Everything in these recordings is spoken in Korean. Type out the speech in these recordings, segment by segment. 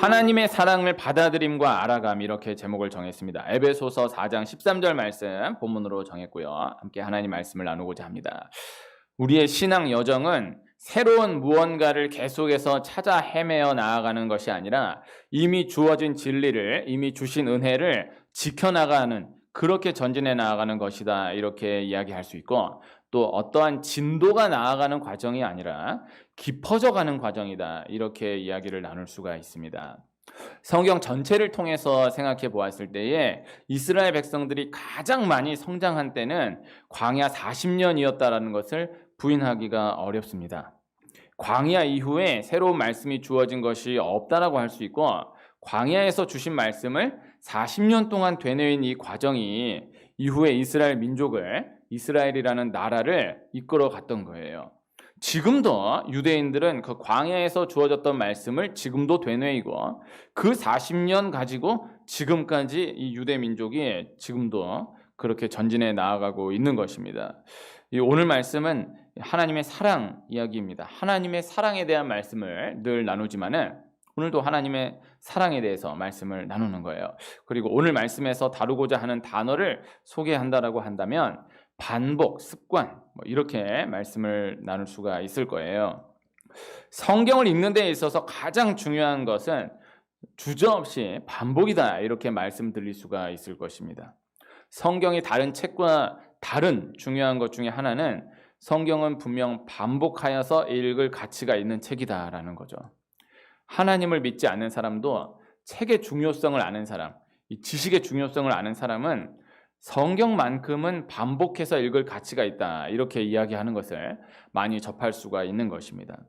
하나님의 사랑을 받아들임과 알아감 이렇게 제목을 정했습니다. 에베소서 4장 13절 말씀 본문으로 정했고요. 함께 하나님 말씀을 나누고자 합니다. 우리의 신앙 여정은 새로운 무언가를 계속해서 찾아 헤매어 나아가는 것이 아니라 이미 주어진 진리를, 이미 주신 은혜를 지켜나가는, 그렇게 전진해 나아가는 것이다, 이렇게 이야기할 수 있고, 또 어떠한 진도가 나아가는 과정이 아니라 깊어져 가는 과정이다, 이렇게 이야기를 나눌 수가 있습니다. 성경 전체를 통해서 생각해 보았을 때에 이스라엘 백성들이 가장 많이 성장한 때는 광야 40년이었다라는 것을 부인하기가 어렵습니다. 광야 이후에 새로운 말씀이 주어진 것이 없다라고 할 수 있고, 광야에서 주신 말씀을 40년 동안 되뇌인 이 과정이 이후에 이스라엘 민족을, 이스라엘이라는 나라를 이끌어 갔던 거예요. 지금도 유대인들은 그 광야에서 주어졌던 말씀을 지금도 되뇌이고, 그 40년 가지고 지금까지 이 유대 민족이 지금도 그렇게 전진해 나아가고 있는 것입니다. 오늘 말씀은 하나님의 사랑 이야기입니다. 하나님의 사랑에 대한 말씀을 늘 나누지만은 오늘도 하나님의 사랑에 대해서 말씀을 나누는 거예요. 그리고 오늘 말씀에서 다루고자 하는 단어를 소개한다라고 한다면 반복, 습관, 이렇게 말씀을 나눌 수가 있을 거예요. 성경을 읽는 데 있어서 가장 중요한 것은 주저없이 반복이다, 이렇게 말씀드릴 수가 있을 것입니다. 성경이 다른 책과 다른 중요한 것 중에 하나는 성경은 분명 반복하여서 읽을 가치가 있는 책이다라는 거죠. 하나님을 믿지 않는 사람도 책의 중요성을 아는 사람, 이 지식의 중요성을 아는 사람은 성경만큼은 반복해서 읽을 가치가 있다, 이렇게 이야기하는 것을 많이 접할 수가 있는 것입니다.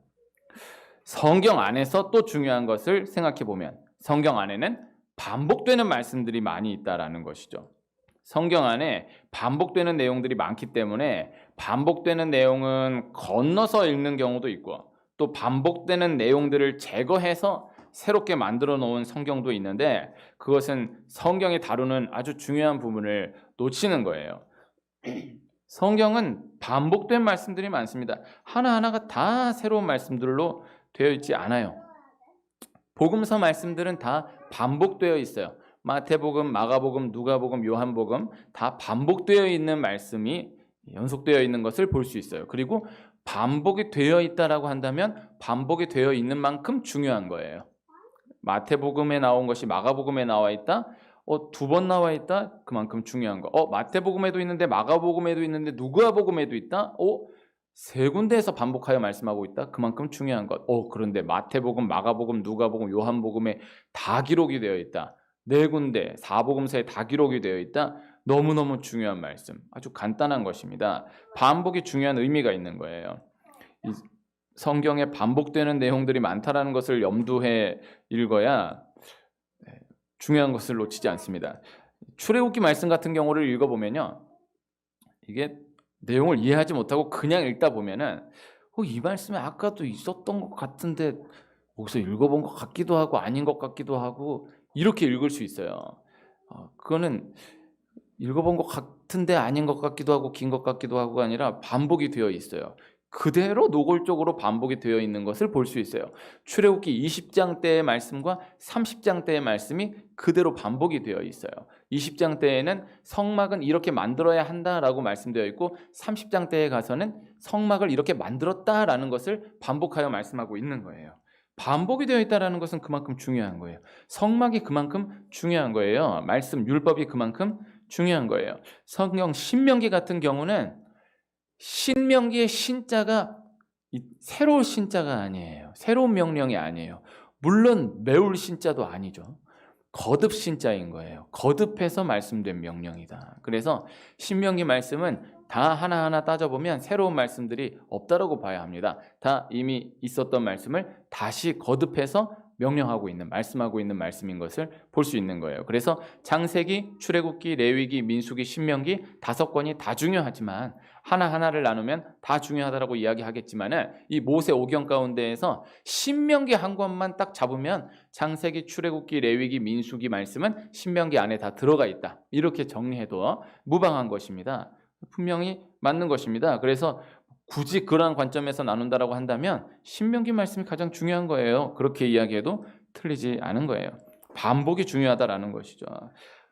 성경 안에서 또 중요한 것을 생각해 보면 성경 안에는 반복되는 말씀들이 많이 있다라는 것이죠. 성경 안에 반복되는 내용들이 많기 때문에 반복되는 내용은 건너서 읽는 경우도 있고, 또 반복되는 내용들을 제거해서 새롭게 만들어 놓은 성경도 있는데, 그것은 성경이 다루는 아주 중요한 부분을 놓치는 거예요. 성경은 반복된 말씀들이 많습니다. 하나하나가 다 새로운 말씀들로 되어 있지 않아요. 복음서 말씀들은 다 반복되어 있어요. 마태복음, 마가복음, 누가복음, 요한복음 다 반복되어 있는 말씀이 연속되어 있는 것을 볼 수 있어요. 그리고 반복이 되어 있다라고 한다면 반복이 되어 있는 만큼 중요한 거예요. 마태복음에 나온 것이 마가복음에 나와 있다? 2번 나와 있다? 그만큼 중요한 거. 마태복음에도 있는데 마가복음에도 있는데 누가복음에도 있다? 3군데에서 반복하여 말씀하고 있다? 그만큼 중요한 것. 그런데 마태복음, 마가복음, 누가복음, 요한복음에 다 기록이 되어 있다. 4군데, 4복음서에 다 기록이 되어 있다? 너무너무 중요한 말씀. 아주 간단한 것입니다. 반복이 중요한 의미가 있는 거예요. 성경에 반복되는 내용들이 많다라는 것을 염두해 읽어야 중요한 것을 놓치지 않습니다. 출애굽기 말씀 같은 경우를 읽어보면요, 이게 내용을 이해하지 못하고 그냥 읽다 보면은 이 말씀에 아까도 있었던 것 같은데 어디서 읽어본 것 같기도 하고 아닌 것 같기도 하고, 이렇게 읽을 수 있어요. 그거는 읽어본 것 같은데 아닌 것 같기도 하고 긴 것 같기도 하고가 아니라 반복이 되어 있어요. 그대로 노골적으로 반복이 되어 있는 것을 볼 수 있어요. 출애굽기 20장 때의 말씀과 30장 때의 말씀이 그대로 반복이 되어 있어요. 20장 때에는 성막은 이렇게 만들어야 한다라고 말씀되어 있고, 30장 때에 가서는 성막을 이렇게 만들었다라는 것을 반복하여 말씀하고 있는 거예요. 반복이 되어 있다는 것은 그만큼 중요한 거예요. 성막이 그만큼 중요한 거예요. 말씀, 율법이 그만큼 중요한 거예요. 성경 신명기 같은 경우는 신명기의 신자가 새로운 신자가 아니에요. 새로운 명령이 아니에요. 물론 매울 신자도 아니죠. 거듭 신자인 거예요. 거듭해서 말씀된 명령이다. 그래서 신명기 말씀은 다 하나하나 따져보면 새로운 말씀들이 없다라고 봐야 합니다. 다 이미 있었던 말씀을 다시 거듭해서 명령하고 있는, 말씀하고 있는 말씀인 것을 볼 수 있는 거예요. 그래서 창세기, 출애굽기, 레위기, 민수기, 신명기 5권이 다 중요하지만 하나하나를 나누면 다 중요하다라고 이야기하겠지만은 이 모세 오경 가운데에서 신명기 한 권만 딱 잡으면 창세기, 출애굽기, 레위기, 민수기 말씀은 신명기 안에 다 들어가 있다, 이렇게 정리해도 무방한 것입니다. 분명히 맞는 것입니다. 그래서 굳이 그러한 관점에서 나눈다라고 한다면 신명기 말씀이 가장 중요한 거예요. 그렇게 이야기해도 틀리지 않은 거예요. 반복이 중요하다라는 것이죠.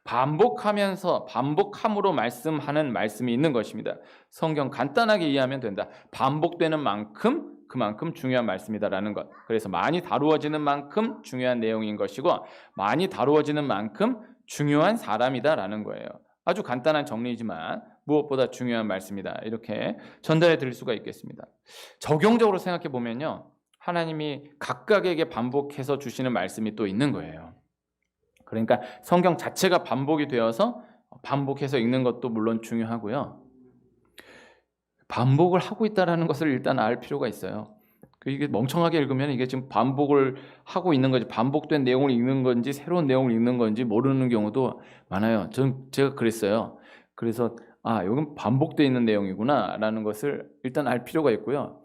반복하면서 반복함으로 말씀하는 말씀이 있는 것입니다. 성경 간단하게 이해하면 된다. 반복되는 만큼 그만큼 중요한 말씀이다라는 것. 그래서 많이 다루어지는 만큼 중요한 내용인 것이고 많이 다루어지는 만큼 중요한 사람이다라는 거예요. 아주 간단한 정리이지만 무엇보다 중요한 말씀이다. 이렇게 전달해 드릴 수가 있겠습니다. 적용적으로 생각해 보면요. 하나님이 각각에게 반복해서 주시는 말씀이 또 있는 거예요. 그러니까 성경 자체가 반복이 되어서 반복해서 읽는 것도 물론 중요하고요. 반복을 하고 있다는 것을 일단 알 필요가 있어요. 이게 멍청하게 읽으면 이게 지금 반복을 하고 있는 건지 반복된 내용을 읽는 건지 새로운 내용을 읽는 건지 모르는 경우도 많아요. 제가 그랬어요. 그래서 이건 반복되어 있는 내용이구나 라는 것을 일단 알 필요가 있고요.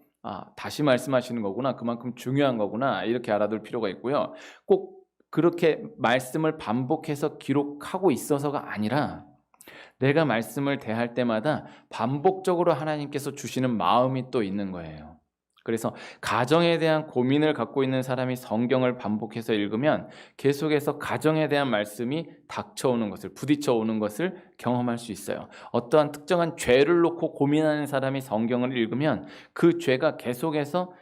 다시 말씀하시는 거구나. 그만큼 중요한 거구나. 이렇게 알아둘 필요가 있고요. 꼭 그렇게 말씀을 반복해서 기록하고 있어서가 아니라 내가 말씀을 대할 때마다 반복적으로 하나님께서 주시는 마음이 또 있는 거예요. 그래서 가정에 대한 고민을 갖고 있는 사람이 성경을 반복해서 읽으면 계속해서 가정에 대한 말씀이 닥쳐오는 것을, 부딪혀오는 것을 경험할 수 있어요. 어떠한 특정한 죄를 놓고 고민하는 사람이 성경을 읽으면 그 죄가 계속해서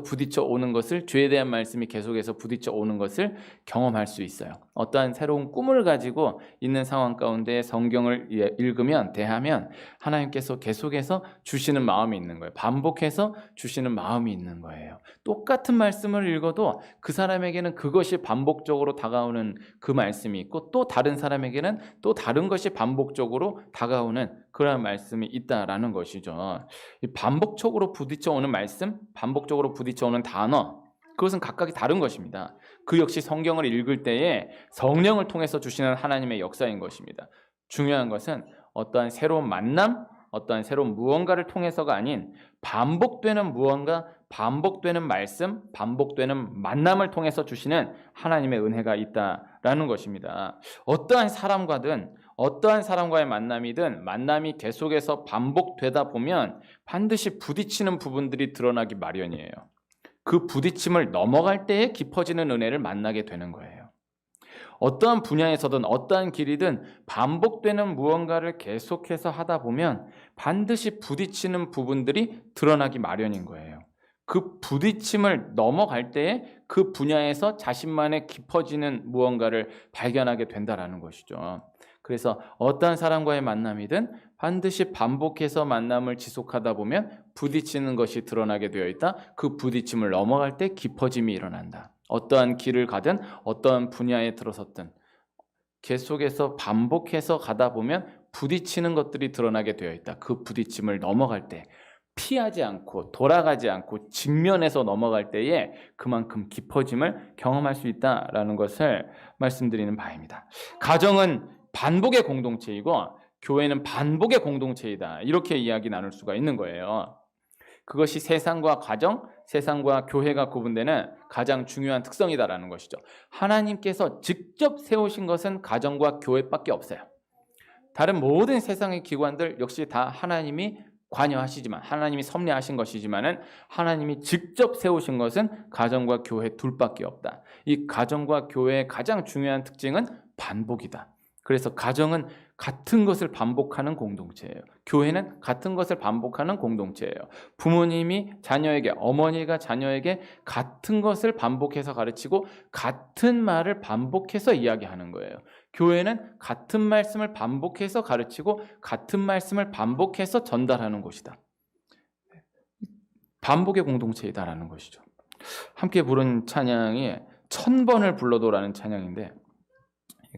부딪혀 오는 것을, 죄에 대한 말씀이 계속해서 부딪혀 오는 것을 경험할 수 있어요. 어떠한 새로운 꿈을 가지고 있는 상황 가운데 성경을 읽으면, 대하면 하나님께서 계속해서 주시는 마음이 있는 거예요. 반복해서 주시는 마음이 있는 거예요. 똑같은 말씀을 읽어도 그 사람에게는 그것이 반복적으로 다가오는 그 말씀이 있고, 또 다른 사람에게는 또 다른 것이 반복적으로 다가오는 그런 말씀이 있다라는 것이죠. 이 반복적으로 부딪혀오는 말씀, 반복적으로 부딪혀오는 단어, 그것은 각각이 다른 것입니다. 그 역시 성경을 읽을 때에 성령을 통해서 주시는 하나님의 역사인 것입니다. 중요한 것은 어떠한 새로운 만남, 어떠한 새로운 무언가를 통해서가 아닌 반복되는 무언가, 반복되는 말씀, 반복되는 만남을 통해서 주시는 하나님의 은혜가 있다라는 것입니다. 어떠한 사람과의 만남이든 만남이 계속해서 반복되다 보면 반드시 부딪히는 부분들이 드러나기 마련이에요. 그 부딪힘을 넘어갈 때에 깊어지는 은혜를 만나게 되는 거예요. 어떠한 분야에서든 어떠한 길이든 반복되는 무언가를 계속해서 하다 보면 반드시 부딪히는 부분들이 드러나기 마련인 거예요. 그 부딪힘을 넘어갈 때에 그 분야에서 자신만의 깊어지는 무언가를 발견하게 된다는 것이죠. 그래서 어떠한 사람과의 만남이든 반드시 반복해서 만남을 지속하다 보면 부딪히는 것이 드러나게 되어 있다. 그 부딪힘을 넘어갈 때 깊어짐이 일어난다. 어떠한 길을 가든 어떠한 분야에 들어섰든 계속해서 반복해서 가다 보면 부딪히는 것들이 드러나게 되어 있다. 그 부딪힘을 넘어갈 때 피하지 않고 돌아가지 않고 직면해서 넘어갈 때에 그만큼 깊어짐을 경험할 수 있다라는 것을 말씀드리는 바입니다. 가정은 반복의 공동체이고 교회는 반복의 공동체이다. 이렇게 이야기 나눌 수가 있는 거예요. 그것이 세상과 가정, 세상과 교회가 구분되는 가장 중요한 특성이다라는 것이죠. 하나님께서 직접 세우신 것은 가정과 교회밖에 없어요. 다른 모든 세상의 기관들 역시 다 하나님이 관여하시지만, 하나님이 섭리하신 것이지만은 하나님이 직접 세우신 것은 가정과 교회 둘밖에 없다. 이 가정과 교회의 가장 중요한 특징은 반복이다. 그래서 가정은 같은 것을 반복하는 공동체예요. 교회는 같은 것을 반복하는 공동체예요. 부모님이 자녀에게, 어머니가 자녀에게 같은 것을 반복해서 가르치고 같은 말을 반복해서 이야기하는 거예요. 교회는 같은 말씀을 반복해서 가르치고 같은 말씀을 반복해서 전달하는 곳이다. 반복의 공동체이다라는 것이죠. 함께 부른 찬양이 1000번을 불러도라는 찬양인데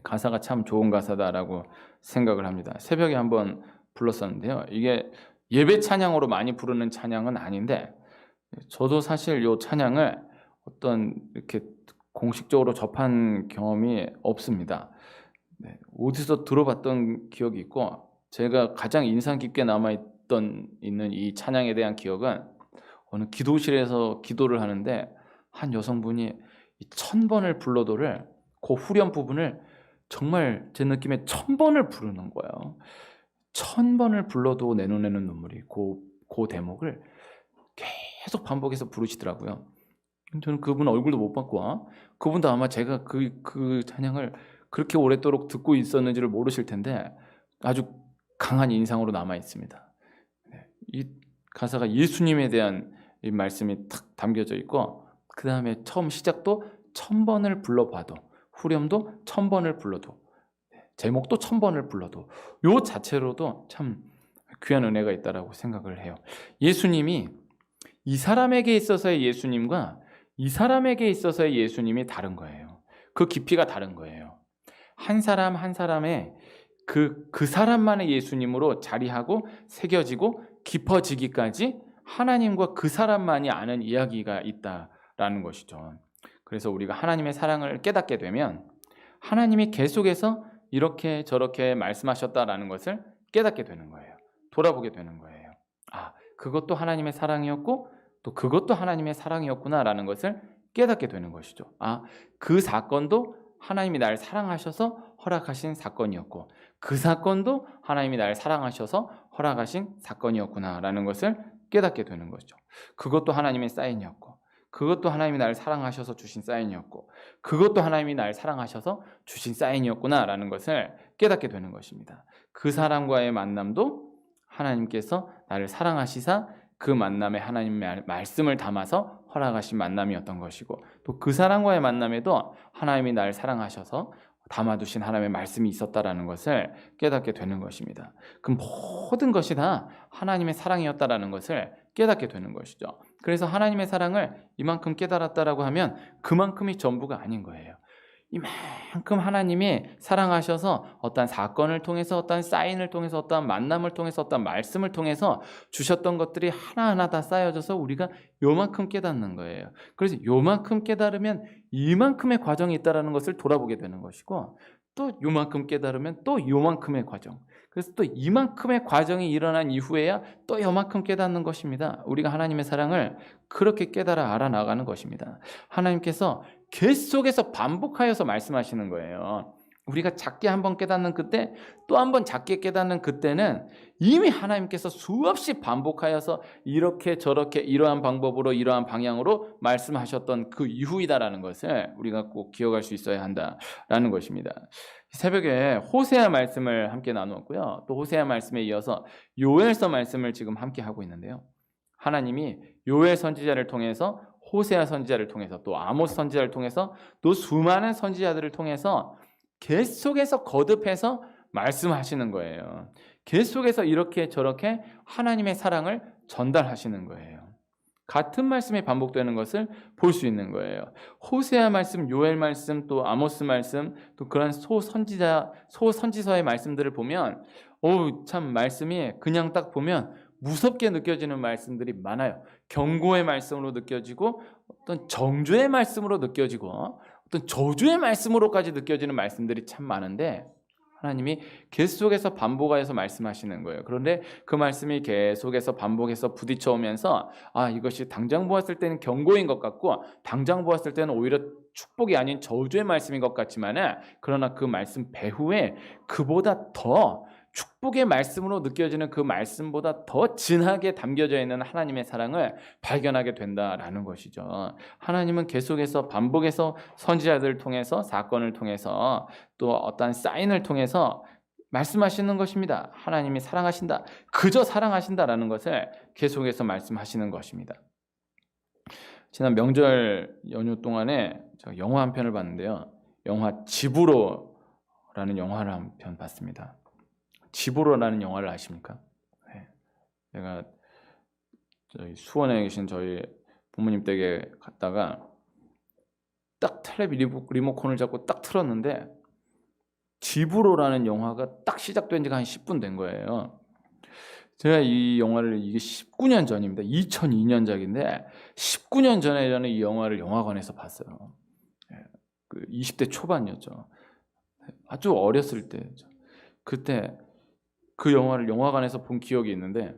가사가 참 좋은 가사다라고 생각을 합니다. 새벽에 한번 불렀었는데요. 이게 예배 찬양으로 많이 부르는 찬양은 아닌데 저도 사실 이 찬양을 어떤 이렇게 공식적으로 접한 경험이 없습니다. 어디서 들어봤던 기억이 있고 제가 가장 인상 깊게 있는 이 찬양에 대한 기억은 어느 기도실에서 기도를 하는데 한 여성분이 1000번을 불러도를 그 후렴 부분을 정말 제 느낌에 1000번을 부르는 거예요. 1000번을 불러도 내 눈에는 눈물이 그 대목을 계속 반복해서 부르시더라고요. 저는 그분 얼굴도 못 봤고 그분도 아마 제가 그 찬양을 그렇게 오랫도록 듣고 있었는지를 모르실 텐데 아주 강한 인상으로 남아 있습니다. 네. 이 가사가 예수님에 대한 이 말씀이 탁 담겨져 있고 그 다음에 처음 시작도 1000번을 불러봐도 후렴도 1000번을 불러도 제목도 1000번을 불러도 요 자체로도 참 귀한 은혜가 있다라고 생각을 해요. 예수님이 이 사람에게 있어서의 예수님과 이 사람에게 있어서의 예수님이 다른 거예요. 그 깊이가 다른 거예요. 한 사람 한 사람의 그 사람만의 예수님으로 자리하고 새겨지고 깊어지기까지 하나님과 그 사람만이 아는 이야기가 있다라는 것이죠. 그래서 우리가 하나님의 사랑을 깨닫게 되면 하나님이 계속해서 이렇게 저렇게 말씀하셨다라는 것을 깨닫게 되는 거예요. 돌아보게 되는 거예요. 아, 그것도 하나님의 사랑이었고 또 그것도 하나님의 사랑이었구나라는 것을 깨닫게 되는 것이죠. 아, 그 사건도 하나님이 날 사랑하셔서 허락하신 사건이었고 그 사건도 하나님이 날 사랑하셔서 허락하신 사건이었구나라는 것을 깨닫게 되는 거죠. 그것도 하나님의 사인이었고 그것도 하나님이 날 사랑하셔서 주신 사인이었고 그것도 하나님이 날 사랑하셔서 주신 사인이었구나라는 것을 깨닫게 되는 것입니다. 그 사람과의 만남도 하나님께서 나를 사랑하시사 그 만남에 하나님의 말씀을 담아서 허락하신 만남이었던 것이고 또 그 사람과의 만남에도 하나님이 날 사랑하셔서 담아두신 하나님의 말씀이 있었다라는 것을 깨닫게 되는 것입니다. 그 모든 것이 다 하나님의 사랑이었다라는 것을 깨닫게 되는 것이죠. 그래서 하나님의 사랑을 이만큼 깨달았다라고 하면 그만큼이 전부가 아닌 거예요. 이만큼 하나님이 사랑하셔서 어떤 사건을 통해서 어떤 사인을 통해서 어떤 만남을 통해서 어떤 말씀을 통해서 주셨던 것들이 하나하나 다 쌓여져서 우리가 요만큼 깨닫는 거예요. 그래서 요만큼 깨달으면 이만큼의 과정이 있다는 것을 돌아보게 되는 것이고 또 요만큼 깨달으면 또 요만큼의 과정, 그래서 또 이만큼의 과정이 일어난 이후에야 또 요만큼 깨닫는 것입니다. 우리가 하나님의 사랑을 그렇게 깨달아 알아나가는 것입니다. 하나님께서 계속해서 반복하여서 말씀하시는 거예요. 우리가 작게 한번 깨닫는 그때 또 한번 작게 깨닫는 그때는 이미 하나님께서 수없이 반복하여서 이렇게 저렇게 이러한 방법으로 이러한 방향으로 말씀하셨던 그 이후이다라는 것을 우리가 꼭 기억할 수 있어야 한다라는 것입니다. 새벽에 호세아 말씀을 함께 나누었고요. 또 호세아 말씀에 이어서 요엘서 말씀을 지금 함께 하고 있는데요. 하나님이 요엘 선지자를 통해서 호세아 선지자를 통해서 또 아모스 선지자를 통해서 또 수많은 선지자들을 통해서 계속해서 거듭해서 말씀하시는 거예요. 계속해서 이렇게 저렇게 하나님의 사랑을 전달하시는 거예요. 같은 말씀이 반복되는 것을 볼 수 있는 거예요. 호세아 말씀, 요엘 말씀, 또 아모스 말씀, 또 그런 소선지서의 말씀들을 보면 참 말씀이 그냥 딱 보면 무섭게 느껴지는 말씀들이 많아요. 경고의 말씀으로 느껴지고 어떤 정죄의 말씀으로 느껴지고 어떤 저주의 말씀으로까지 느껴지는 말씀들이 참 많은데 하나님이 계속해서 반복하여서 말씀하시는 거예요. 그런데 그 말씀이 계속해서 반복해서 부딪혀 오면서 이것이 당장 보았을 때는 경고인 것 같고 당장 보았을 때는 오히려 축복이 아닌 저주의 말씀인 것 같지만 그러나 그 말씀 배후에 그보다 더 축복의 말씀으로 느껴지는 그 말씀보다 더 진하게 담겨져 있는 하나님의 사랑을 발견하게 된다라는 것이죠. 하나님은 계속해서 반복해서 선지자들을 통해서 사건을 통해서 또 어떤 사인을 통해서 말씀하시는 것입니다. 하나님이 사랑하신다. 그저 사랑하신다라는 것을 계속해서 말씀하시는 것입니다. 지난 명절 연휴 동안에 제가 영화 한 편을 봤는데요. 영화 집으로라는 영화를 한 편 봤습니다. 집으로라는 영화를 아십니까? 네. 제가 저희 수원에 계신 저희 부모님 댁에 갔다가 딱 텔레비 리모컨을 잡고 딱 틀었는데 집으로라는 영화가 딱 시작된 지가 한 10분 된 거예요. 제가 이 영화를 이게 19년 전입니다. 2002년작인데 19년 전에 저는 이 영화를 영화관에서 봤어요. 그 20대 초반이었죠. 아주 어렸을 때. 그때 그 영화를 영화관에서 본 기억이 있는데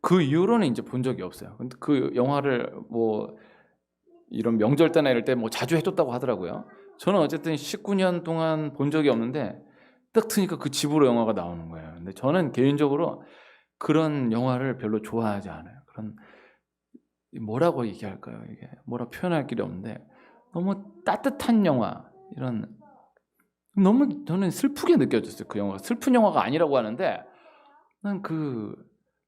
그 이후로는 이제 본 적이 없어요. 근데 그 영화를 뭐 이런 명절 때나 이럴 때 뭐 자주 해줬다고 하더라고요. 저는 어쨌든 19년 동안 본 적이 없는데 딱 트니까 그 집으로 영화가 나오는 거예요. 근데 저는 개인적으로 그런 영화를 별로 좋아하지 않아요. 그런 뭐라고 얘기할까요? 이게 뭐라 표현할 길이 없는데 너무 따뜻한 영화, 이런 너무 저는 슬프게 느껴졌어요. 그 영화가 슬픈 영화가 아니라고 하는데 난 그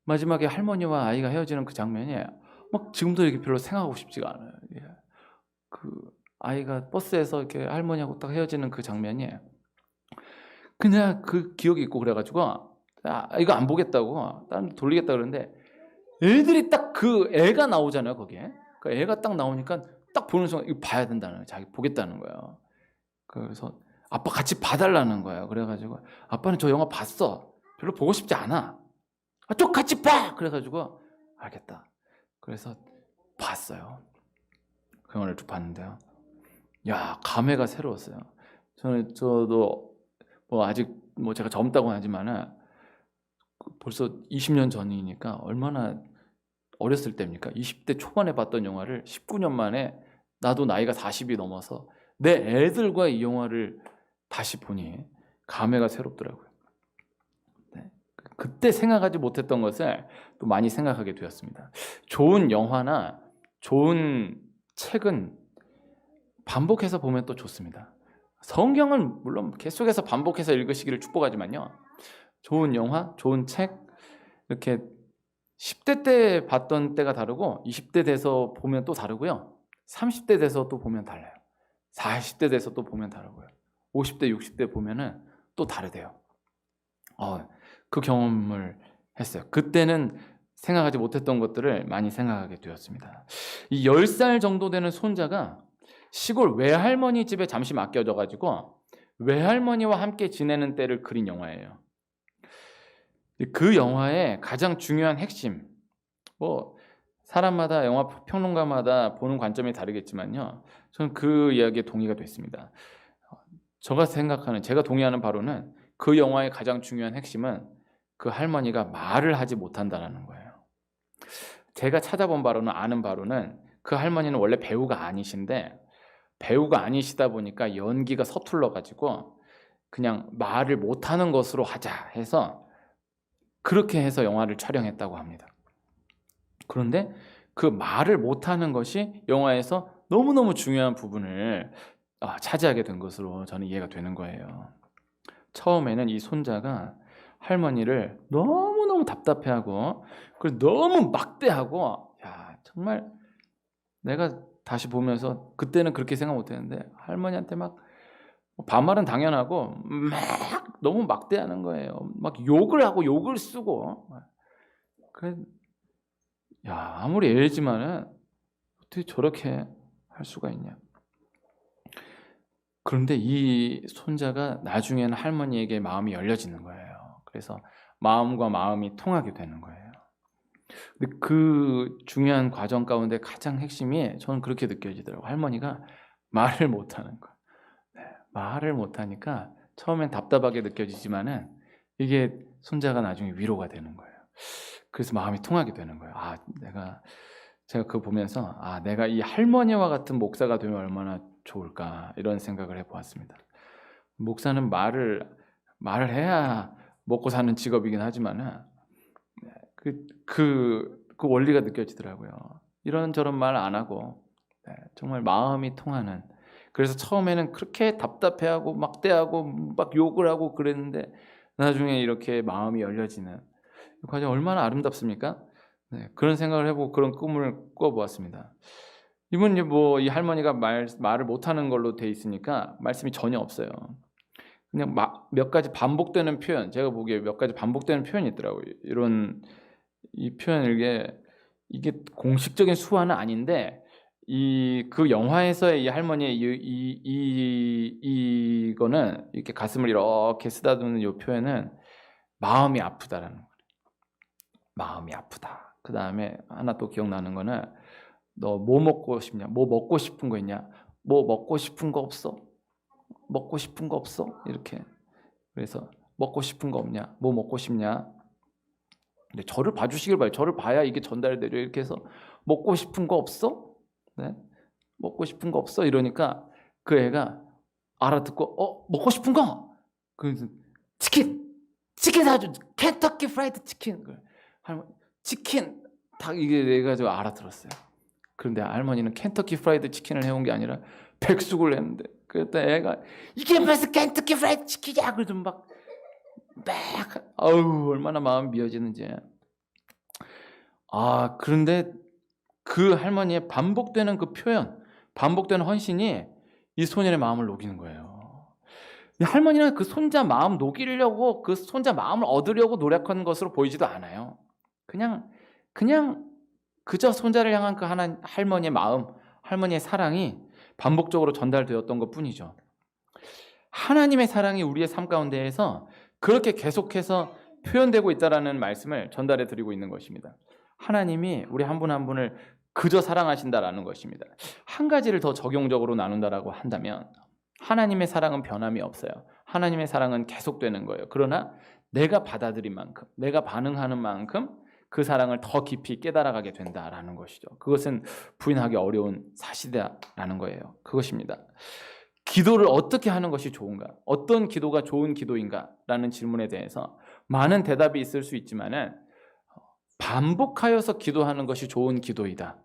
마지막에 할머니와 아이가 헤어지는 그 장면이 막 지금도 이렇게 별로 생각하고 싶지가 않아요. 예. 그 아이가 버스에서 이렇게 할머니하고 딱 헤어지는 그 장면이 그냥 그 기억이 있고 그래가지고 이거 안 보겠다고 다른 데 돌리겠다 그러는데 애들이 딱 그 애가 나오잖아요 거기에. 그 애가 딱 나오니까 딱 보는 순간 이거 봐야 된다는 거예요. 자기 보겠다는 거예요. 그래서 아빠 같이 봐달라는 거예요. 그래가지고 아빠는 저 영화 봤어. 별로 보고 싶지 않아. 좀 같이 봐. 그래가지고 알겠다. 그래서 봤어요. 그 영화를 쭉 봤는데요. 야, 감회가 새로웠어요. 저도 뭐 아직 뭐 제가 젊다고는 하지만은 벌써 20년 전이니까 얼마나 어렸을 때입니까? 20대 초반에 봤던 영화를 19년 만에 나도 나이가 40이 넘어서 내 애들과 이 영화를 다시 보니 감회가 새롭더라고요. 네. 그때 생각하지 못했던 것을 또 많이 생각하게 되었습니다. 좋은 영화나 좋은 책은 반복해서 보면 또 좋습니다. 성경은 물론 계속해서 반복해서 읽으시기를 축복하지만요. 좋은 영화, 좋은 책, 이렇게 10대 때 봤던 때가 다르고 20대 돼서 보면 또 다르고요. 30대 돼서 또 보면 달라요. 40대 돼서 또 보면 다르고요. 50대, 60대 보면은 또 다르대요. 그 경험을 했어요. 그때는 생각하지 못했던 것들을 많이 생각하게 되었습니다. 이 10살 정도 되는 손자가 시골 외할머니 집에 잠시 맡겨져가지고 외할머니와 함께 지내는 때를 그린 영화예요. 그 영화의 가장 중요한 핵심, 뭐 사람마다 영화 평론가마다 보는 관점이 다르겠지만요, 저는 그 이야기에 동의가 됐습니다. 제가 동의하는 바로는 그 영화의 가장 중요한 핵심은 그 할머니가 말을 하지 못한다는 거예요. 제가 찾아본 바로는, 아는 바로는 그 할머니는 원래 배우가 아니신데 배우가 아니시다 보니까 연기가 서툴러 가지고 그냥 말을 못하는 것으로 하자 해서 그렇게 해서 영화를 촬영했다고 합니다. 그런데 그 말을 못하는 것이 영화에서 너무너무 중요한 부분을 차지하게 된 것으로 저는 이해가 되는 거예요. 처음에는 이 손자가 할머니를 너무너무 답답해하고 그리고 너무 막대하고, 정말 내가 다시 보면서 그때는 그렇게 생각 못했는데 할머니한테 막 반말은 당연하고 막 너무 막대하는 거예요. 막 욕을 하고 욕을 쓰고. 아무리 애지만은 어떻게 저렇게 할 수가 있냐. 그런데 이 손자가 나중에는 할머니에게 마음이 열려지는 거예요. 그래서 마음과 마음이 통하게 되는 거예요. 근데 그 중요한 과정 가운데 가장 핵심이 저는 그렇게 느껴지더라고요. 할머니가 말을 못하는 거. 말을 못하니까 처음엔 답답하게 느껴지지만은 이게 손자가 나중에 위로가 되는 거예요. 그래서 마음이 통하게 되는 거예요. 제가 그거 보면서 내가 이 할머니와 같은 목사가 되면 얼마나 좋을까, 이런 생각을 해보았습니다. 목사는 말을 해야 먹고 사는 직업이긴 하지만은 그 원리가 느껴지더라고요. 이런저런 말 안 하고 정말 마음이 통하는. 그래서 처음에는 그렇게 답답해하고 막대하고 막 욕을 하고 그랬는데 나중에 이렇게 마음이 열려지는 이 과정 얼마나 아름답습니까? 그런 생각을 해보고 그런 꿈을 꿔보았습니다. 이분 이 할머니가 말을 못하는 걸로 돼 있으니까 말씀이 전혀 없어요. 그냥 몇 가지 반복되는 표현, 제가 보기에 몇 가지 반복되는 표현이 있더라고요. 이 표현, 이게 공식적인 수화는 아닌데 그 영화에서의 이 할머니의 이거는 이렇게 가슴을 이렇게 쓰다듬는 이 표현은 마음이 아프다라는 거예요. 마음이 아프다. 그 다음에 하나 또 기억나는 거는 너 뭐 먹고 싶냐? 뭐 먹고 싶은 거 있냐? 뭐 먹고 싶은 거 없어? 먹고 싶은 거 없어? 이렇게. 그래서 먹고 싶은 거 없냐? 뭐 먹고 싶냐? 근데 저를 봐주시길 바래요. 저를 봐야 이게 전달되죠. 이렇게 해서 먹고 싶은 거 없어? 네? 먹고 싶은 거 없어? 이러니까 그 애가 알아듣고 먹고 싶은 거? 그래서 치킨 사줘. 켄터키 프라이드 치킨. 치킨 딱 이게 내가 좀 알아들었어요. 그런데 할머니는 kentucky 프라이드 치킨을 해온 게 아니라 백숙을 했는데, 그때 애가 이게 무슨 kentucky 프라이드 치킨이야 그래서 막 아우 얼마나 마음 미어지는지. 그런데 그 할머니의 반복되는 그 표현, 반복되는 헌신이 이 소년의 마음을 녹이는 거예요. 이 할머니는 그 손자 마음 녹이려고, 그 손자 마음을 얻으려고 노력하는 것으로 보이지도 않아요. 그냥 그저 손자를 향한 그 할머니의 마음, 할머니의 사랑이 반복적으로 전달되었던 것뿐이죠. 하나님의 사랑이 우리의 삶 가운데에서 그렇게 계속해서 표현되고 있다라는 말씀을 전달해 드리고 있는 것입니다. 하나님이 우리 한 분 한 분을 그저 사랑하신다라는 것입니다. 한 가지를 더 적용적으로 나눈다라고 한다면, 하나님의 사랑은 변함이 없어요. 하나님의 사랑은 계속되는 거예요. 그러나 내가 받아들인 만큼, 내가 반응하는 만큼 그 사랑을 더 깊이 깨달아가게 된다라는 것이죠. 그것은 부인하기 어려운 사실이라는 거예요. 그것입니다. 기도를 어떻게 하는 것이 좋은가? 어떤 기도가 좋은 기도인가? 라는 질문에 대해서 많은 대답이 있을 수 있지만은, 반복하여서 기도하는 것이 좋은 기도이다.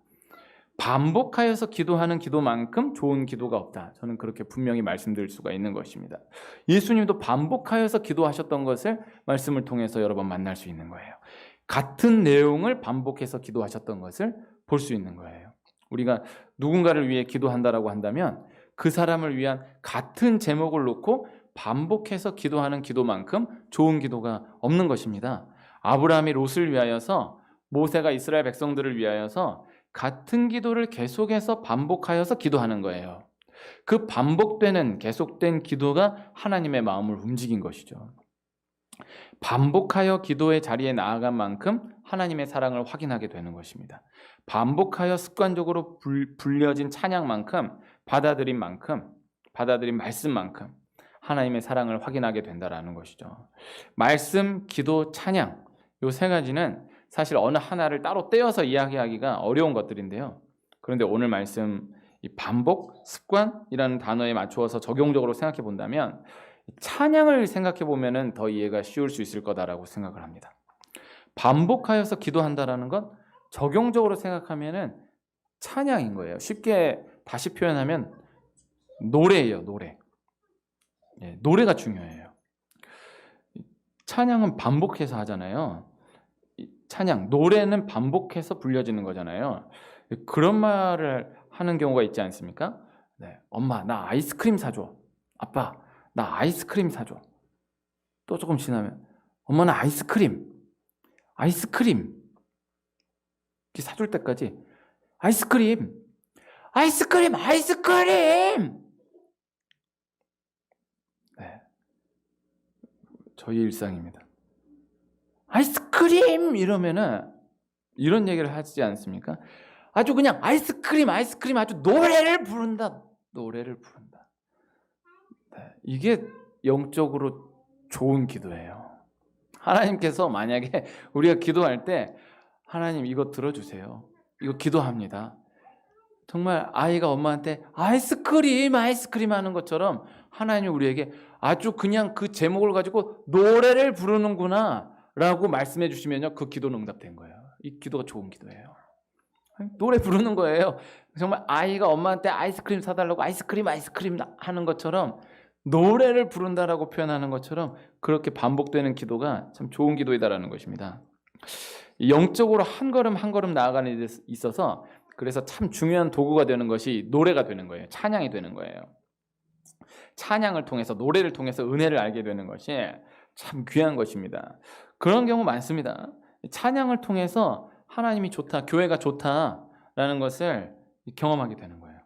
반복하여서 기도하는 기도만큼 좋은 기도가 없다. 저는 그렇게 분명히 말씀드릴 수가 있는 것입니다. 예수님도 반복하여서 기도하셨던 것을 말씀을 통해서 여러 번 만날 수 있는 거예요. 같은 내용을 반복해서 기도하셨던 것을 볼 수 있는 거예요. 우리가 누군가를 위해 기도한다라고 한다면 그 사람을 위한 같은 제목을 놓고 반복해서 기도하는 기도만큼 좋은 기도가 없는 것입니다. 아브라함이 롯을 위하여서, 모세가 이스라엘 백성들을 위하여서 같은 기도를 계속해서 반복하여서 기도하는 거예요. 그 반복되는 계속된 기도가 하나님의 마음을 움직인 것이죠. 반복하여 기도의 자리에 나아간 만큼 하나님의 사랑을 확인하게 되는 것입니다. 반복하여 습관적으로 불려진 찬양만큼, 받아들인 말씀만큼 하나님의 사랑을 확인하게 된다라는 것이죠. 말씀, 기도, 찬양, 이 세 가지는 사실 어느 하나를 따로 떼어서 이야기하기가 어려운 것들인데요. 그런데 오늘 말씀, 이 반복, 습관이라는 단어에 맞추어서 적용적으로 생각해 본다면, 찬양을 생각해 보면은 더 이해가 쉬울 수 있을 거다라고 생각을 합니다. 반복하여서 기도한다라는 건 적용적으로 생각하면은 찬양인 거예요. 쉽게 다시 표현하면 노래예요, 노래. 노래가 중요해요. 찬양은 반복해서 하잖아요. 찬양, 노래는 반복해서 불려지는 거잖아요. 그런 말을 하는 경우가 있지 않습니까? 엄마, 나 아이스크림 사줘. 아빠, 나 아이스크림 사줘. 또 조금 지나면 엄마, 나 아이스크림 이렇게 사줄 때까지 아이스크림 저희 일상입니다. 아이스크림 이러면은 이런 얘기를 하지 않습니까? 아주 그냥 아이스크림 아주 노래를 부른다. 이게 영적으로 좋은 기도예요. 하나님께서 만약에 우리가 기도할 때 하나님 이거 들어주세요, 이거 기도합니다, 정말 아이가 엄마한테 아이스크림 하는 것처럼 하나님이 우리에게 아주 그냥 그 제목을 가지고 노래를 부르는구나 라고 말씀해 주시면요, 그 기도는 응답된 거예요. 이 기도가 좋은 기도예요. 노래 부르는 거예요. 정말 아이가 엄마한테 아이스크림 사달라고 아이스크림 하는 것처럼, 노래를 부른다라고 표현하는 것처럼 그렇게 반복되는 기도가 참 좋은 기도이다라는 것입니다. 영적으로 한 걸음 한 걸음 나아가는 데 있어서 그래서 참 중요한 도구가 되는 것이 노래가 되는 거예요. 찬양이 되는 거예요. 찬양을 통해서, 노래를 통해서 은혜를 알게 되는 것이 참 귀한 것입니다. 그런 경우 많습니다. 찬양을 통해서 하나님이 좋다, 교회가 좋다라는 것을 경험하게 되는 거예요.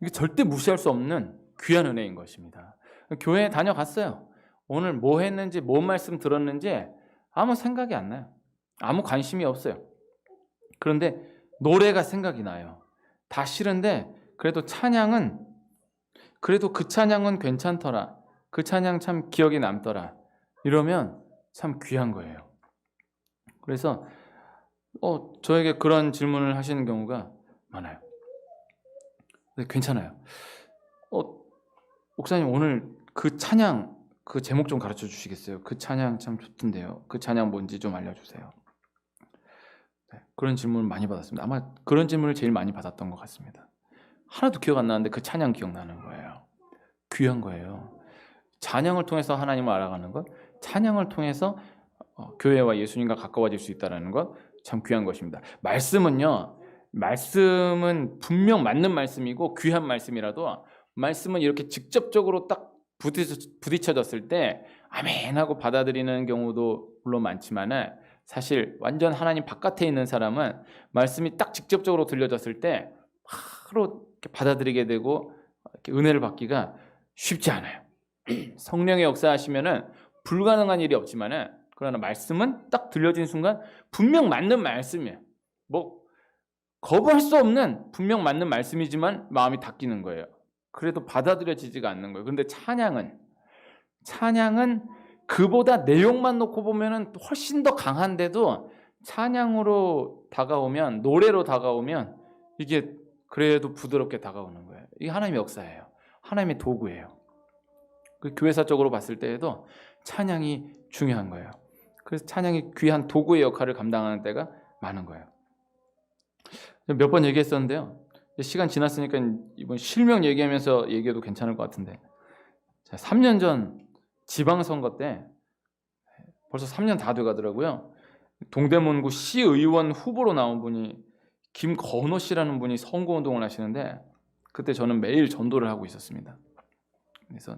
이게 절대 무시할 수 없는 귀한 은혜인 것입니다. 교회에 다녀갔어요. 오늘 뭐 했는지, 뭔 말씀 들었는지 아무 생각이 안 나요. 아무 관심이 없어요. 그런데 노래가 생각이 나요. 다 싫은데 그래도 그 찬양은 괜찮더라, 그 찬양 참 기억에 남더라, 이러면 참 귀한 거예요. 그래서 저에게 그런 질문을 하시는 경우가 많아요. 네, 괜찮아요. 목사님 오늘 그 찬양 그 제목 좀 가르쳐 주시겠어요? 그 찬양 참 좋던데요. 그 찬양 뭔지 좀 알려주세요. 그런 질문을 많이 받았습니다. 아마 그런 질문을 제일 많이 받았던 것 같습니다. 하나도 기억 안 나는데 그 찬양 기억나는 거예요. 귀한 거예요. 찬양을 통해서 하나님을 알아가는 것, 찬양을 통해서 교회와 예수님과 가까워질 수 있다는 것 참 귀한 것입니다. 말씀은 분명 맞는 말씀이고 귀한 말씀이라도 말씀은 이렇게 직접적으로 딱 부딪혀졌을 때 아멘 하고 받아들이는 경우도 물론 많지만 사실 완전 하나님 바깥에 있는 사람은 말씀이 딱 직접적으로 들려졌을 때 바로 받아들이게 되고 은혜를 받기가 쉽지 않아요. 성령의 역사하시면은 불가능한 일이 없지만은 그러나 말씀은 딱 들려진 순간 분명 맞는 말씀이에요. 뭐 거부할 수 없는 분명 맞는 말씀이지만 마음이 닫히는 거예요. 그래도 받아들여지지가 않는 거예요. 그런데 찬양은 그보다 내용만 놓고 보면은 훨씬 더 강한데도 찬양으로 다가오면, 노래로 다가오면 이게 그래도 부드럽게 다가오는 거예요. 이게 하나님의 역사예요. 하나님의 도구예요. 그 교회사적으로 봤을 때에도 찬양이 중요한 거예요. 그래서 찬양이 귀한 도구의 역할을 감당하는 때가 많은 거예요. 몇 번 얘기했었는데요. 시간 지났으니까 이번 실명 얘기하면서 얘기해도 괜찮을 것 같은데 3년 전 지방선거 때 벌써 3년 다 돼가더라고요. 동대문구 시의원 후보로 나온 분이 김건호 씨라는 분이 선거운동을 하시는데 그때 저는 매일 전도를 하고 있었습니다. 그래서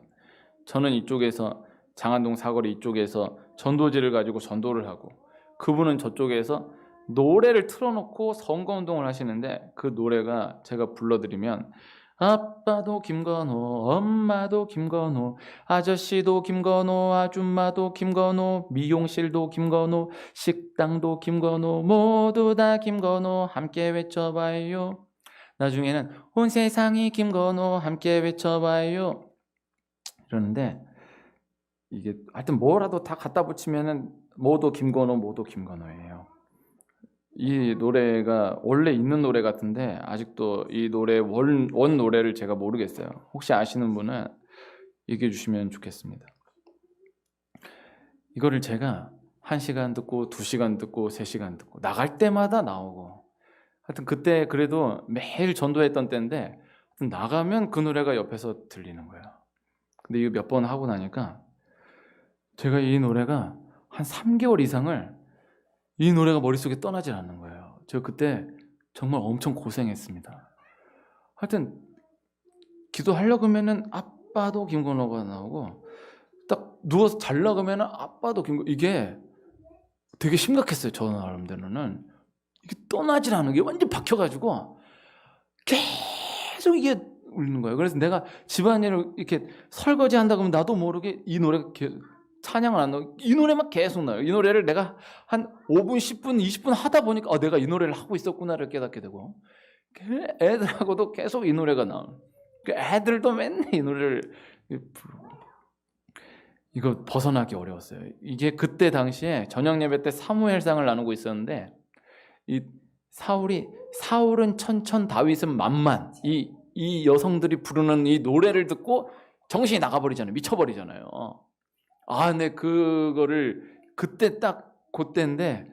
저는 이쪽에서 장안동 사거리 이쪽에서 전도지를 가지고 전도를 하고 그분은 저쪽에서 노래를 틀어놓고 선거운동을 하시는데 그 노래가 제가 불러드리면 아빠도 김건호, 엄마도 김건호, 아저씨도 김건호, 아줌마도 김건호, 미용실도 김건호, 식당도 김건호, 모두 다 김건호 함께 외쳐봐요. 나중에는 온 세상이 김건호 함께 외쳐봐요. 이러는데 이게 하여튼 뭐라도 다 갖다 붙이면은 모두 김건호, 모두 김건호예요. 이 노래가 원래 있는 노래 같은데 아직도 이 노래 원 노래를 제가 모르겠어요. 혹시 아시는 분은 얘기해 주시면 좋겠습니다. 이거를 제가 1시간 듣고 2시간 듣고 3시간 듣고 나갈 때마다 나오고 하여튼 그때 그래도 매일 전도했던 때인데 나가면 그 노래가 옆에서 들리는 거예요. 근데 이거 몇 번 하고 나니까 제가 이 노래가 한 3개월 이상을 이 노래가 머릿속에 떠나질 않는 거예요. 저 그때 정말 엄청 고생했습니다. 하여튼 기도하려고 하면은 아빠도 김건호가 나오고 딱 누워서 자려고 하면은 아빠도 김건호 이게 되게 심각했어요. 저 나름대로는 이게 떠나질 않은 게 완전 박혀가지고 계속 이게 울리는 거예요. 그래서 내가 집안일을 이렇게 설거지 한다 그러면 나도 모르게 이 노래가 찬양을 안 나오고 이 노래만 계속 나와요. 이 노래를 내가 한 5분, 10분, 20분 하다 보니까 내가 이 노래를 하고 있었구나를 깨닫게 되고 애들하고도 계속 이 노래가 나와요. 애들도 맨날 이 노래를 부르고 이거 벗어나기 어려웠어요. 이게 그때 당시에 저녁 예배 때 사무엘상을 나누고 있었는데 이 사울은 천천 다윗은 만만 이 여성들이 부르는 이 노래를 듣고 정신이 나가버리잖아요. 미쳐버리잖아요. 네, 그거를 그때 딱 그때인데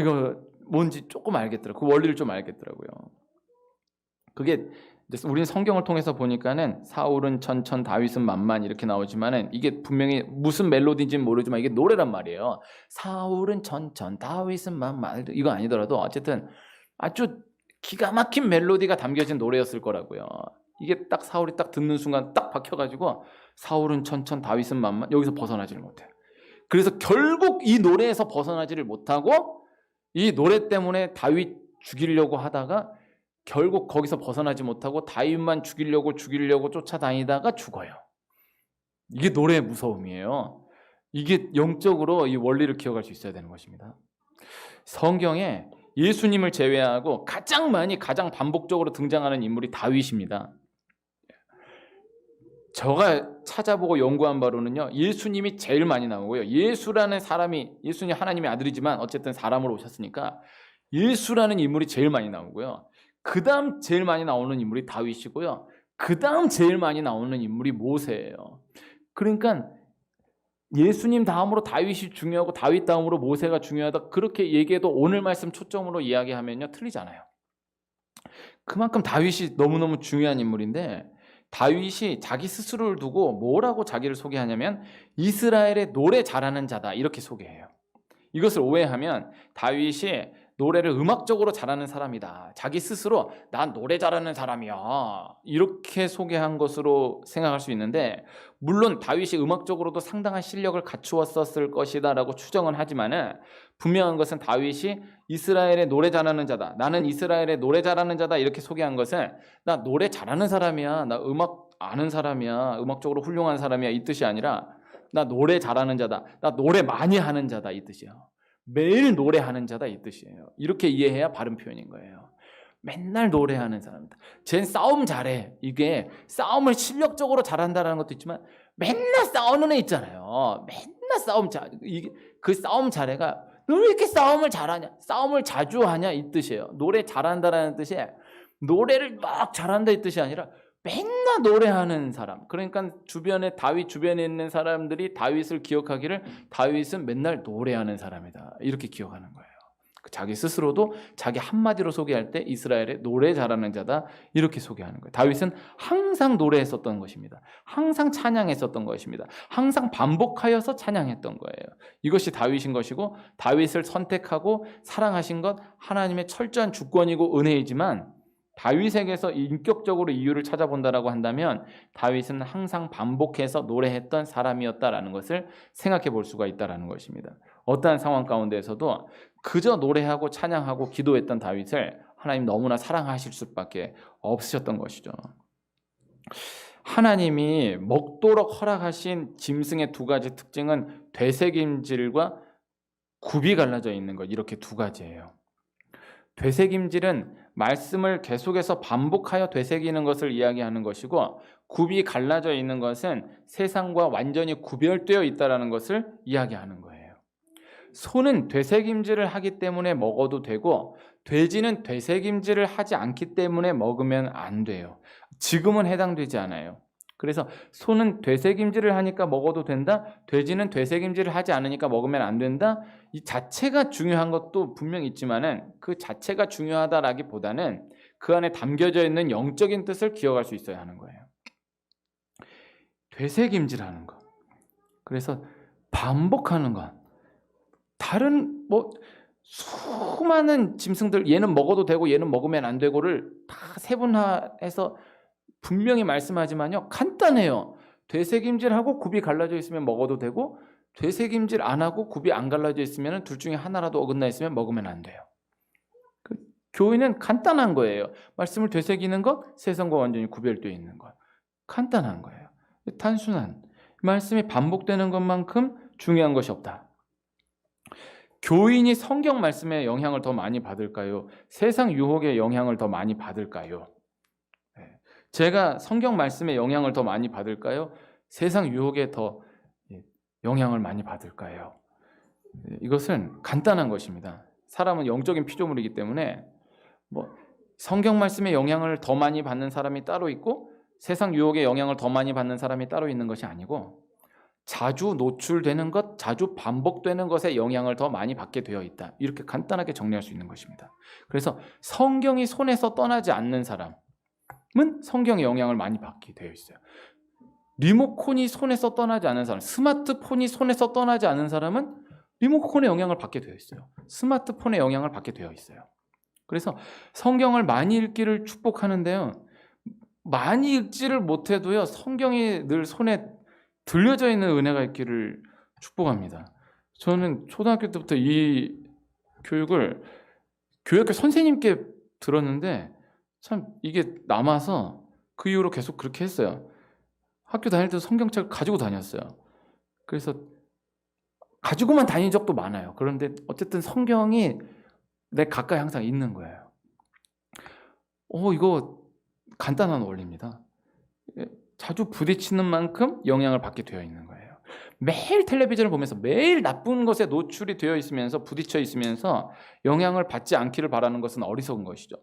이거 뭔지 조금 알겠더라고요. 그 원리를 좀 알겠더라고요. 그게 우리는 성경을 통해서 보니까는 사울은 천천 다윗은 만만 이렇게 나오지만은 이게 분명히 무슨 멜로디인지는 모르지만 이게 노래란 말이에요. 사울은 천천 다윗은 만만 이거 아니더라도 어쨌든 아주 기가 막힌 멜로디가 담겨진 노래였을 거라고요. 이게 딱 사울이 딱 듣는 순간 딱 박혀가지고 사울은 천천 다윗은 만만 여기서 벗어나지를 못해요. 그래서 결국 이 노래에서 벗어나지를 못하고 이 노래 때문에 다윗 죽이려고 하다가 결국 거기서 벗어나지 못하고 다윗만 죽이려고 쫓아다니다가 죽어요. 이게 노래의 무서움이에요. 이게 영적으로 이 원리를 기억할 수 있어야 되는 것입니다. 성경에 예수님을 제외하고 가장 반복적으로 등장하는 인물이 다윗입니다. 제가 찾아보고 연구한 바로는요. 예수님이 제일 많이 나오고요. 예수라는 사람이 예수님 하나님의 아들이지만 어쨌든 사람으로 오셨으니까 예수라는 인물이 제일 많이 나오고요. 그 다음 제일 많이 나오는 인물이 다윗이고요. 그 다음 제일 많이 나오는 인물이 모세예요. 그러니까 예수님 다음으로 다윗이 중요하고 다윗 다음으로 모세가 중요하다 그렇게 얘기해도 오늘 말씀 초점으로 이야기하면요 틀리잖아요. 그만큼 다윗이 너무너무 중요한 인물인데 다윗이 자기 스스로를 두고 뭐라고 자기를 소개하냐면 이스라엘의 노래 잘하는 자다 이렇게 소개해요. 이것을 오해하면 다윗이 노래를 음악적으로 잘하는 사람이다. 자기 스스로 난 노래 잘하는 사람이야. 이렇게 소개한 것으로 생각할 수 있는데 물론 다윗이 음악적으로도 상당한 실력을 갖추었었을 것이다 라고 추정은 하지만은 분명한 것은 다윗이 이스라엘의 노래 잘하는 자다. 나는 이스라엘의 노래 잘하는 자다. 이렇게 소개한 것은 나 노래 잘하는 사람이야. 나 음악 아는 사람이야. 음악적으로 훌륭한 사람이야. 이 뜻이 아니라 나 노래 잘하는 자다. 나 노래 많이 하는 자다. 이 뜻이에요. 매일 노래하는 자다 이 뜻이에요. 이렇게 이해해야 바른 표현인 거예요. 맨날 노래하는 사람이다. 쟨 싸움 잘해. 이게 싸움을 실력적으로 잘한다는 것도 있지만 맨날 싸우는 애 있잖아요. 맨날 싸움 잘. 이게 그 싸움 잘해가 너 왜 이렇게 싸움을 잘하냐? 싸움을 자주 하냐 이 뜻이에요. 노래 잘한다라는 뜻이 노래를 막 잘한다 이 뜻이 아니라 맨날 노래하는 사람. 그러니까 주변에 다윗 주변에 있는 사람들이 다윗을 기억하기를 다윗은 맨날 노래하는 사람이다. 이렇게 기억하는 거예요. 자기 스스로도 자기 한마디로 소개할 때 이스라엘의 노래 잘하는 자다. 이렇게 소개하는 거예요. 다윗은 항상 노래했었던 것입니다. 항상 찬양했었던 것입니다. 항상 반복하여서 찬양했던 거예요. 이것이 다윗인 것이고 다윗을 선택하고 사랑하신 것 하나님의 철저한 주권이고 은혜이지만 다윗에게서 인격적으로 이유를 찾아본다라고 한다면 다윗은 항상 반복해서 노래했던 사람이었다라는 것을 생각해 볼 수가 있다라는 것입니다. 어떠한 상황 가운데에서도 그저 노래하고 찬양하고 기도했던 다윗을 하나님 너무나 사랑하실 수밖에 없으셨던 것이죠. 하나님이 먹도록 허락하신 짐승의 두 가지 특징은 되새김질과 굽이 갈라져 있는 것, 이렇게 두 가지예요. 되새김질은 말씀을 계속해서 반복하여 되새기는 것을 이야기하는 것이고 굽이 갈라져 있는 것은 세상과 완전히 구별되어 있다는 것을 이야기하는 거예요. 소는 되새김질을 하기 때문에 먹어도 되고 돼지는 되새김질을 하지 않기 때문에 먹으면 안 돼요. 지금은 해당되지 않아요. 그래서 소는 되새김질을 하니까 먹어도 된다. 돼지는 되새김질을 하지 않으니까 먹으면 안 된다. 이 자체가 중요한 것도 분명히 있지만은 그 자체가 중요하다라기보다는 그 안에 담겨져 있는 영적인 뜻을 기억할 수 있어야 하는 거예요. 되새김질하는 것. 그래서 반복하는 것. 다른 수많은 짐승들 얘는 먹어도 되고 얘는 먹으면 안 되고를 다 세분화해서 분명히 말씀하지만요. 간단해요. 되새김질하고 굽이 갈라져 있으면 먹어도 되고 되새김질 안 하고 굽이 안 갈라져 있으면 둘 중에 하나라도 어긋나 있으면 먹으면 안 돼요. 교회는 간단한 거예요. 말씀을 되새기는 것, 세상과 완전히 구별되어 있는 것. 간단한 거예요. 단순한 말씀이 반복되는 것만큼 중요한 것이 없다. 교인이 성경 말씀의 영향을 더 많이 받을까요? 세상 유혹의 영향을 더 많이 받을까요? 제가 성경 말씀의 영향을 더 많이 받을까요? 세상 유혹에 더 영향을 많이 받을까요? 이것은 간단한 것입니다. 사람은 영적인 피조물이기 때문에 성경 말씀의 영향을 더 많이 받는 사람이 따로 있고 세상 유혹의 영향을 더 많이 받는 사람이 따로 있는 것이 아니고 자주 노출되는 것, 자주 반복되는 것에 영향을 더 많이 받게 되어 있다. 이렇게 간단하게 정리할 수 있는 것입니다. 그래서 성경이 손에서 떠나지 않는 사람은 성경의 영향을 많이 받게 되어 있어요. 리모컨이 손에서 떠나지 않은 사람, 스마트폰이 손에서 떠나지 않은 사람은 리모컨의 영향을 받게 되어 있어요. 스마트폰의 영향을 받게 되어 있어요. 그래서 성경을 많이 읽기를 축복하는데요. 많이 읽지를 못해도요. 성경이 늘 손에 들려져 있는 은혜가 있기를 축복합니다. 저는 초등학교 때부터 이 교육을 교육학교 선생님께 들었는데 참 이게 남아서 그 이후로 계속 그렇게 했어요. 학교 다닐 때도 성경책을 가지고 다녔어요. 그래서 가지고만 다닌 적도 많아요. 그런데 어쨌든 성경이 내 가까이 항상 있는 거예요. 이거 간단한 원리입니다. 자주 부딪히는 만큼 영향을 받게 되어 있는 거예요. 매일 텔레비전을 보면서 매일 나쁜 것에 노출이 되어 있으면서 부딪혀 있으면서 영향을 받지 않기를 바라는 것은 어리석은 것이죠.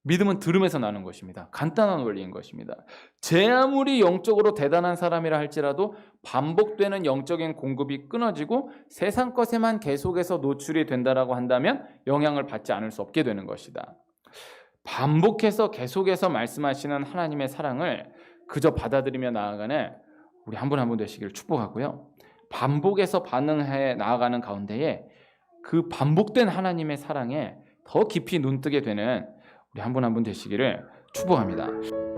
믿음은 들음에서 나는 것입니다. 간단한 원리인 것입니다. 제 아무리 영적으로 대단한 사람이라 할지라도 반복되는 영적인 공급이 끊어지고 세상 것에만 계속해서 노출이 된다라고 한다면 영향을 받지 않을 수 없게 되는 것이다. 반복해서 계속해서 말씀하시는 하나님의 사랑을 그저 받아들이며 나아가는 우리 한 분 한 분 되시기를 축복하고요. 반복해서 반응해 나아가는 가운데에 그 반복된 하나님의 사랑에 더 깊이 눈뜨게 되는 우리 한 분 한 분 되시기를 축복합니다.